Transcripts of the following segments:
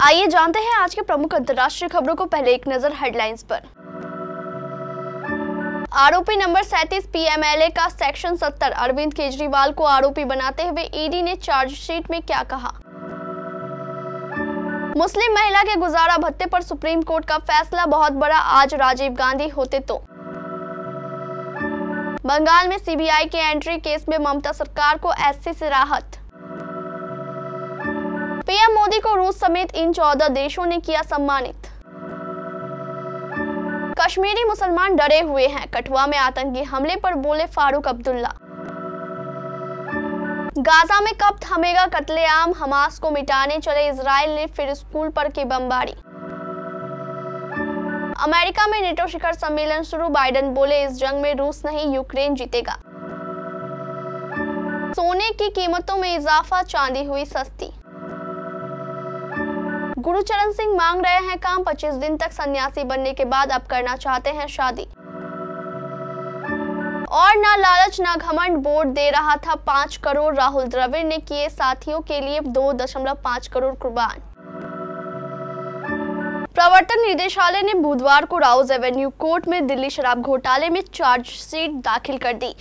आइए जानते हैं आज के प्रमुख अंतर्राष्ट्रीय खबरों को। पहले एक नजर हेडलाइंस पर। आरोपी नंबर 37 पीएमएलए का सेक्शन 70 अरविंद केजरीवाल को आरोपी बनाते हुए ईडी ने चार्जशीट में क्या कहा। मुस्लिम महिला के गुजारा भत्ते पर सुप्रीम कोर्ट का फैसला बहुत बड़ा, आज राजीव गांधी होते तो। बंगाल में सीबीआई के एंट्री केस में ममता सरकार को एससी से राहत। पीएम मोदी को रूस समेत इन 14 देशों ने किया सम्मानित। कश्मीरी मुसलमान डरे हुए हैं, कठुआ में आतंकी हमले पर बोले फारूक अब्दुल्ला। गाजा में कब थमेगा कत्लेआम, हमास को मिटाने चले इजराइल ने फिर स्कूल पर की बमबारी। अमेरिका में नेटो शिखर सम्मेलन शुरू, बाइडेन बोले इस जंग में रूस नहीं यूक्रेन जीतेगा। सोने की कीमतों में इजाफा, चांदी हुई सस्ती। गुरुचरण सिंह मांग रहे हैं काम, 25 दिन तक सन्यासी बनने के बाद अब करना चाहते हैं शादी। और ना लालच ना घमंड, बोर्ड दे रहा था 5 करोड़, राहुल द्रविड़ ने किए साथियों के लिए 2.5 करोड़ कुर्बान। प्रवर्तन निदेशालय ने बुधवार को राउज एवेन्यू कोर्ट में दिल्ली शराब घोटाले में चार्जशीट दाखिल कर दी।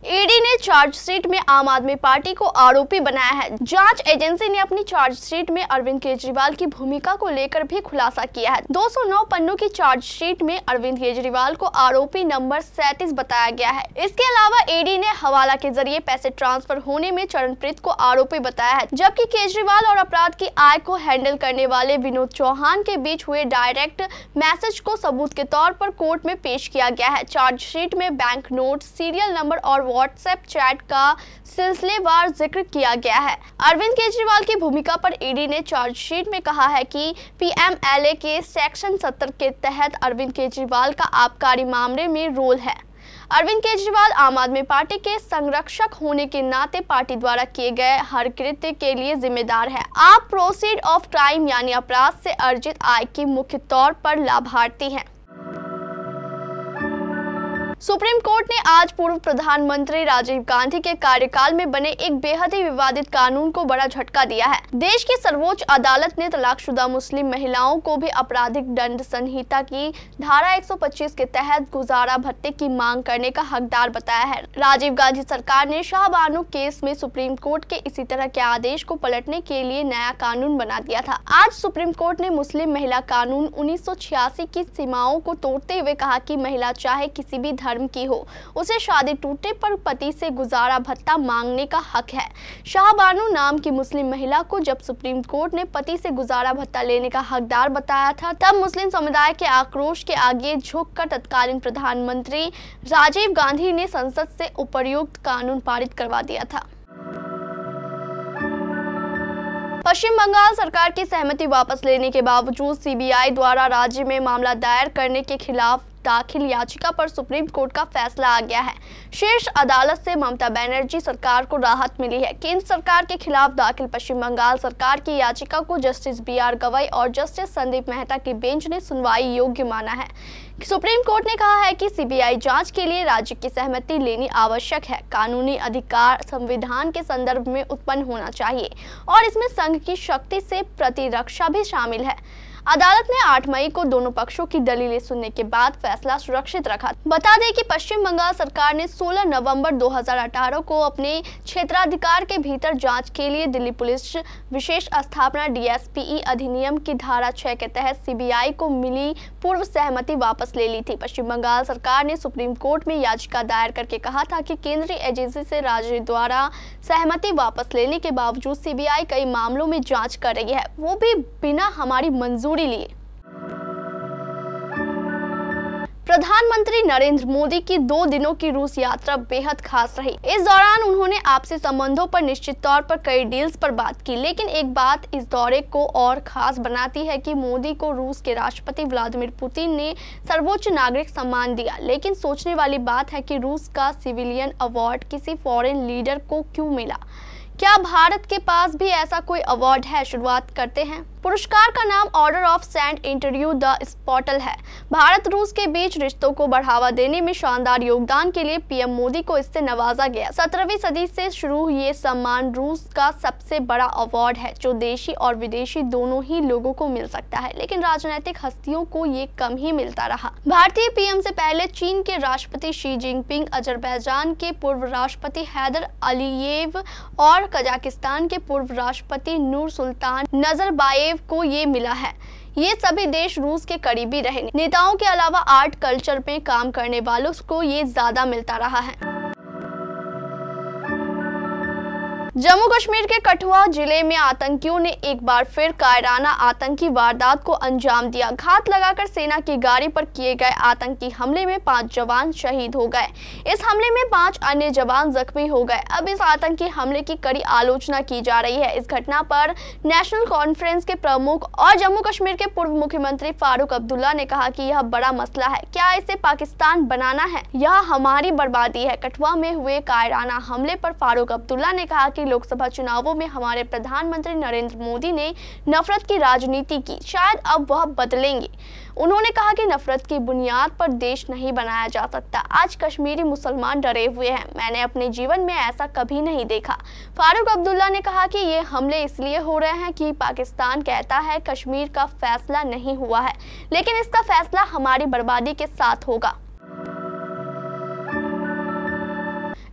ईडी ने चार्जशीट में आम आदमी पार्टी को आरोपी बनाया है। जांच एजेंसी ने अपनी चार्जशीट में अरविंद केजरीवाल की भूमिका को लेकर भी खुलासा किया है। 209 पन्नों की चार्जशीट में अरविंद केजरीवाल को आरोपी नंबर 37 बताया गया है। इसके अलावा ईडी ने हवाला के जरिए पैसे ट्रांसफर होने में चरणप्रीत को आरोपी बताया है, जबकि केजरीवाल और अपराध की आय को हैंडल करने वाले विनोद चौहान के बीच हुए डायरेक्ट मैसेज को सबूत के तौर पर कोर्ट में पेश किया गया है। चार्जशीट में बैंक नोट, सीरियल नंबर और व्हाट्सएप चैट का सिलसिलेवार जिक्र किया गया है। अरविंद केजरीवाल की भूमिका पर ईडी ने चार्जशीट में कहा है कि पीएमएलए के सेक्शन 70 के तहत अरविंद केजरीवाल का आबकारी मामले में रोल है। अरविंद केजरीवाल आम आदमी पार्टी के संरक्षक होने के नाते पार्टी द्वारा किए गए हर कृत्य के लिए जिम्मेदार है। आप प्रोसीड ऑफ क्राइम यानी अपराध से अर्जित आय की मुख्य तौर पर लाभार्थी हैं। सुप्रीम कोर्ट ने आज पूर्व प्रधानमंत्री राजीव गांधी के कार्यकाल में बने एक बेहद ही विवादित कानून को बड़ा झटका दिया है। देश की सर्वोच्च अदालत ने तलाकशुदा मुस्लिम महिलाओं को भी आपराधिक दंड संहिता की धारा 125 के तहत गुजारा भत्ते की मांग करने का हकदार बताया है। राजीव गांधी सरकार ने शाहबानो केस में सुप्रीम कोर्ट के इसी तरह के आदेश को पलटने के लिए नया कानून बना दिया था। आज सुप्रीम कोर्ट ने मुस्लिम महिला कानून 1986 की सीमाओं को तोड़ते हुए कहा कि महिला चाहे किसी भी धर्म की हो, उसे शादी टूटने पर पति से गुजारा भत्ता मांगने का हक है। शाहबानो नाम की मुस्लिम महिला को जब सुप्रीम कोर्ट ने पति से गुजारा भत्ता लेने का हकदार बताया था, तब मुस्लिम समुदाय के आक्रोश के आगे झुककर तत्कालीन प्रधानमंत्री राजीव गांधी ने संसद से उपर्युक्त कानून पारित करवा दिया था। पश्चिम बंगाल सरकार की सहमति वापस लेने के बावजूद सीबीआई द्वारा राज्य में मामला दायर करने के खिलाफ दाखिल याचिका पर सुप्रीम कोर्ट का फैसला आ गया है। शीर्ष अदालत से ममता बनर्जी सरकार को राहत मिली है। केंद्र सरकार के खिलाफ दाखिल पश्चिम बंगाल सरकार की याचिका को जस्टिस बीआर गवई और जस्टिस संदीप मेहता की बेंच ने सुनवाई योग्य माना है। सुप्रीम कोर्ट ने कहा है कि सीबीआई जांच के लिए राज्य की सहमति लेनी आवश्यक है। कानूनी अधिकार संविधान के संदर्भ में उत्पन्न होना चाहिए और इसमें संघ की शक्ति से प्रतिरक्षा भी शामिल है। अदालत ने 8 मई को दोनों पक्षों की दलीलें सुनने के बाद फैसला सुरक्षित रखा। बता दें कि पश्चिम बंगाल सरकार ने 16 नवंबर 2018 को अपने क्षेत्राधिकार के भीतर जांच के लिए दिल्ली पुलिस विशेष स्थापना डीएसपीई अधिनियम की धारा 6 के तहत सीबीआई को मिली पूर्व सहमति वापस ले ली थी। पश्चिम बंगाल सरकार ने सुप्रीम कोर्ट में याचिका दायर करके कहा था कि केंद्रीय एजेंसी से राज्य द्वारा सहमति वापस लेने के बावजूद सीबीआई कई मामलों में जाँच कर रही है, वो भी बिना हमारी मंजूरी लिए। प्रधानमंत्री नरेंद्र मोदी की 2 दिनों की रूस यात्रा बेहद खास रही। इस दौरान उन्होंने आपसी संबंधों पर निश्चित तौर पर कई डील्स पर बात की, लेकिन एक बात इस दौरे को और खास बनाती है कि मोदी को रूस के राष्ट्रपति व्लादिमीर पुतिन ने सर्वोच्च नागरिक सम्मान दिया। लेकिन सोचने वाली बात है कि रूस का सिविलियन अवार्ड किसी फॉरेन लीडर को क्यों मिला? क्या भारत के पास भी ऐसा कोई अवार्ड है? शुरुआत करते हैं। पुरस्कार का नाम order of Saint Andrew the apostle है। भारत रूस के बीच रिश्तों को बढ़ावा देने में शानदार योगदान के लिए पीएम मोदी को इससे नवाजा गया। 17वीं सदी से शुरू ये सम्मान रूस का सबसे बड़ा अवार्ड है जो देशी और विदेशी दोनों ही लोगों को मिल सकता है, लेकिन राजनीतिक हस्तियों को ये कम ही मिलता रहा। भारतीय पीएम से पहले चीन के राष्ट्रपति शी जिनपिंग, अजरबैजान के पूर्व राष्ट्रपति हैदर अलीयेव और कजाकिस्तान के पूर्व राष्ट्रपति नूर सुल्तान नजरबायेव को ये मिला है। ये सभी देश रूस के करीबी रहे नेताओं के अलावा आर्ट कल्चर में काम करने वालों को ये ज्यादा मिलता रहा है। जम्मू कश्मीर के कठुआ जिले में आतंकियों ने एक बार फिर कायराना आतंकी वारदात को अंजाम दिया। घात लगाकर सेना की गाड़ी पर किए गए आतंकी हमले में 5 जवान शहीद हो गए। इस हमले में 5 अन्य जवान जख्मी हो गए। अब इस आतंकी हमले की कड़ी आलोचना की जा रही है। इस घटना पर नेशनल कॉन्फ्रेंस के प्रमुख और जम्मू कश्मीर के पूर्व मुख्यमंत्री फारूक अब्दुल्ला ने कहा कि यह बड़ा मसला है। क्या इसे पाकिस्तान बनाना है? यह हमारी बर्बादी है। कठुआ में हुए कायराना हमले पर फारूक अब्दुल्ला ने कहा कि लोकसभा चुनावों में हमारे प्रधानमंत्री नरेंद्र मोदी ने नफरत की राजनीति की, शायद अब वह बदलेंगे। उन्होंने कहा कि नफरत की बुनियाद पर देश नहीं बनाया जा सकता। आज कश्मीरी मुसलमान डरे हुए हैं। मैंने अपने जीवन में ऐसा कभी नहीं देखा। फारूक अब्दुल्ला ने कहा कि ये हमले इसलिए हो रहे हैं कि पाकिस्तान कहता है कश्मीर का फैसला नहीं हुआ है, लेकिन इसका फैसला हमारी बर्बादी के साथ होगा।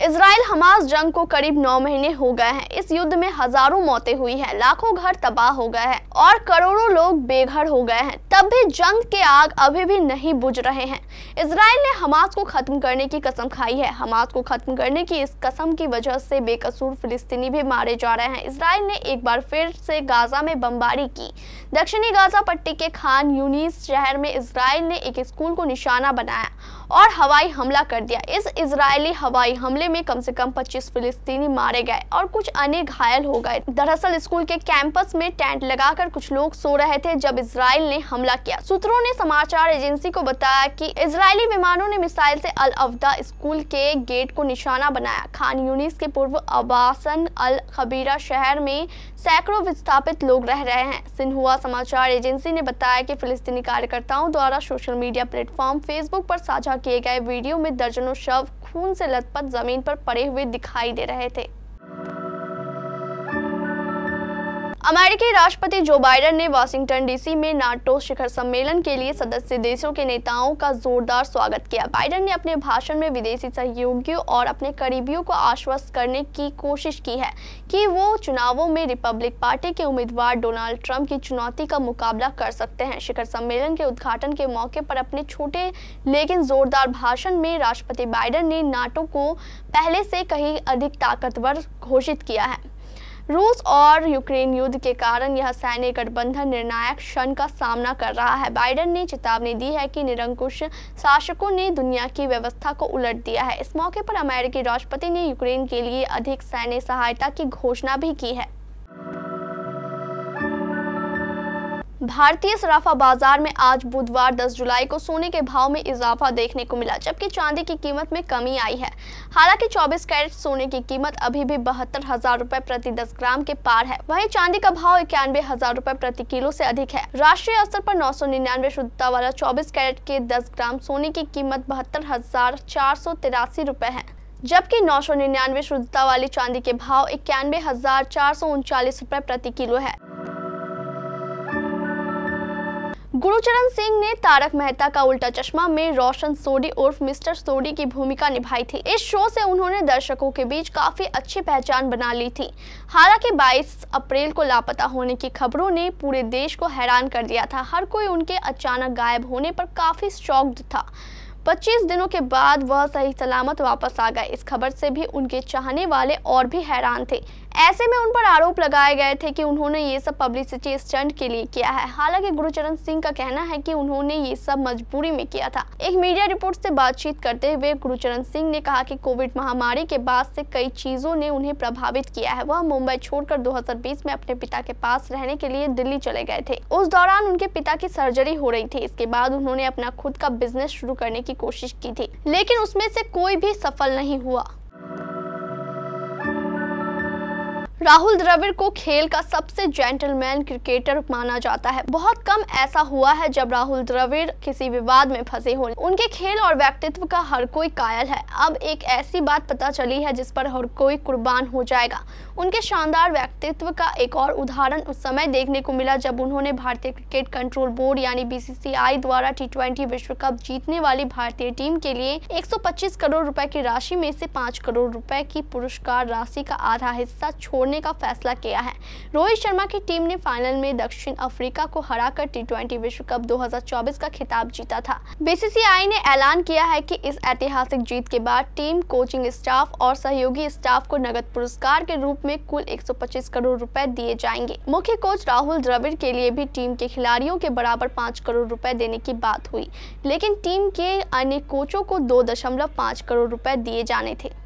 इजराइल हमास जंग को करीब 9 महीने हो गए हैं। इस युद्ध में हजारों मौतें हुई हैं, लाखों घर तबाह हो गए हैं और करोड़ों लोग बेघर हो गए हैं। तब भी जंग के आग अभी भी नहीं बुझ रहे हैं। इजराइल ने हमास को खत्म करने की कसम खाई है। हमास को खत्म करने की इस कसम की वजह से बेकसूर फिलिस्तीनी भी मारे जा रहे हैं। इजराइल ने एक बार फिर से गाजा में बमबारी की। दक्षिणी गाजा पट्टी के खान यूनिस शहर में इजराइल ने एक स्कूल को निशाना बनाया और हवाई हमला कर दिया। इस इजरायली हवाई हमले में कम से कम 25 फिलिस्तीनी मारे गए और कुछ अन्य घायल हो गए। दरअसल स्कूल के कैंपस में टेंट लगाकर कुछ लोग सो रहे थे जब इजराइल ने हमला किया। सूत्रों ने समाचार एजेंसी को बताया कि इजरायली विमानों ने मिसाइल से अल अवदा स्कूल के गेट को निशाना बनाया। खान यूनिस के पूर्व आबासन अल खबीरा शहर में सैकड़ों विस्थापित लोग रह रहे हैं। सिन्हुआ समाचार एजेंसी ने बताया कि फिलिस्तीनी कार्यकर्ताओं द्वारा सोशल मीडिया प्लेटफॉर्म फेसबुक पर साझा किए गए वीडियो में दर्जनों शव खून से लथपथ जमीन पर पड़े हुए दिखाई दे रहे थे। अमेरिकी राष्ट्रपति जो बाइडेन ने वाशिंगटन डीसी में नाटो शिखर सम्मेलन के लिए सदस्य देशों के नेताओं का जोरदार स्वागत किया। बाइडेन ने अपने भाषण में विदेशी सहयोगियों और अपने करीबियों को आश्वस्त करने की कोशिश की है कि वो चुनावों में रिपब्लिक पार्टी के उम्मीदवार डोनाल्ड ट्रंप की चुनौती का मुकाबला कर सकते हैं। शिखर सम्मेलन के उद्घाटन के मौके पर अपने छोटे लेकिन जोरदार भाषण में राष्ट्रपति बाइडेन ने नाटो को पहले से कहीं अधिक ताकतवर घोषित किया है। रूस और यूक्रेन युद्ध के कारण यह सैन्य गठबंधन निर्णायक क्षण का सामना कर रहा है। बाइडेन ने चेतावनी दी है कि निरंकुश शासकों ने दुनिया की व्यवस्था को उलट दिया है। इस मौके पर अमेरिकी राष्ट्रपति ने यूक्रेन के लिए अधिक सैन्य सहायता की घोषणा भी की है। भारतीय सराफा बाजार में आज बुधवार 10 जुलाई को सोने के भाव में इजाफा देखने को मिला, जबकि चांदी की कीमत में कमी आई है। हालांकि 24 कैरेट सोने की कीमत अभी भी 72,000 रुपए प्रति 10 ग्राम के पार है। वहीं चांदी का भाव 91,000 रुपए प्रति किलो से अधिक है। राष्ट्रीय स्तर पर 999 शुद्धता वाला 24 कैरेट के 10 ग्राम सोने की कीमत 72,483 रुपए है, जबकि 999 शुद्धता वाली चांदी के भाव 91,439 रुपए प्रति किलो है। गुरचरण सिंह ने तारक मेहता का उल्टा चश्मा में रोशन सोढी उर्फ मिस्टर सोढी की भूमिका निभाई थी। इस शो से उन्होंने दर्शकों के बीच काफी अच्छी पहचान बना ली थी। हालांकि 22 अप्रैल को लापता होने की खबरों ने पूरे देश को हैरान कर दिया था। हर कोई उनके अचानक गायब होने पर काफी शॉक्ड था। 25 दिनों के बाद वह सही सलामत वापस आ गए। इस खबर से भी उनके चाहने वाले और भी हैरान थे। ऐसे में उन पर आरोप लगाए गए थे कि उन्होंने ये सब पब्लिसिटी स्टंट के लिए किया है। हालांकि गुरचरण सिंह का कहना है कि उन्होंने ये सब मजबूरी में किया था। एक मीडिया रिपोर्ट से बातचीत करते हुए गुरचरण सिंह ने कहा कि कोविड महामारी के बाद से कई चीजों ने उन्हें प्रभावित किया है। वह मुंबई छोड़कर 2020 में अपने पिता के पास रहने के लिए दिल्ली चले गए थे। उस दौरान उनके पिता की सर्जरी हो रही थी। इसके बाद उन्होंने अपना खुद का बिजनेस शुरू करने की कोशिश की थी, लेकिन उसमें से कोई भी सफल नहीं हुआ। राहुल द्रविड़ को खेल का सबसे जेंटलमैन क्रिकेटर माना जाता है। बहुत कम ऐसा हुआ है जब राहुल द्रविड़ किसी विवाद में फंसे हों। उनके खेल और व्यक्तित्व का हर कोई कायल है। अब एक ऐसी बात पता चली है जिस पर हर कोई कुर्बान हो जाएगा। उनके शानदार व्यक्तित्व का एक और उदाहरण उस समय देखने को मिला जब उन्होंने भारतीय क्रिकेट कंट्रोल बोर्ड यानी BCCI द्वारा T20 विश्व कप जीतने वाली भारतीय टीम के लिए 125 करोड़ रुपए की राशि में से 5 करोड़ रुपए की पुरस्कार राशि का आधा हिस्सा छोड़ने का फैसला किया है। रोहित शर्मा की टीम ने फाइनल में दक्षिण अफ्रीका को हराकर T20 विश्व कप 2024 का खिताब जीता था। BCCI ने ऐलान किया है कि इस ऐतिहासिक जीत के बाद टीम, कोचिंग स्टाफ और सहयोगी स्टाफ को नगद पुरस्कार के रूप में कुल 125 करोड़ रुपए दिए जाएंगे। मुख्य कोच राहुल द्रविड़ के लिए भी टीम के खिलाड़ियों के बराबर 5 करोड़ रुपए देने की बात हुई, लेकिन टीम के अन्य कोचों को 2.5 करोड़ रुपए दिए जाने थे।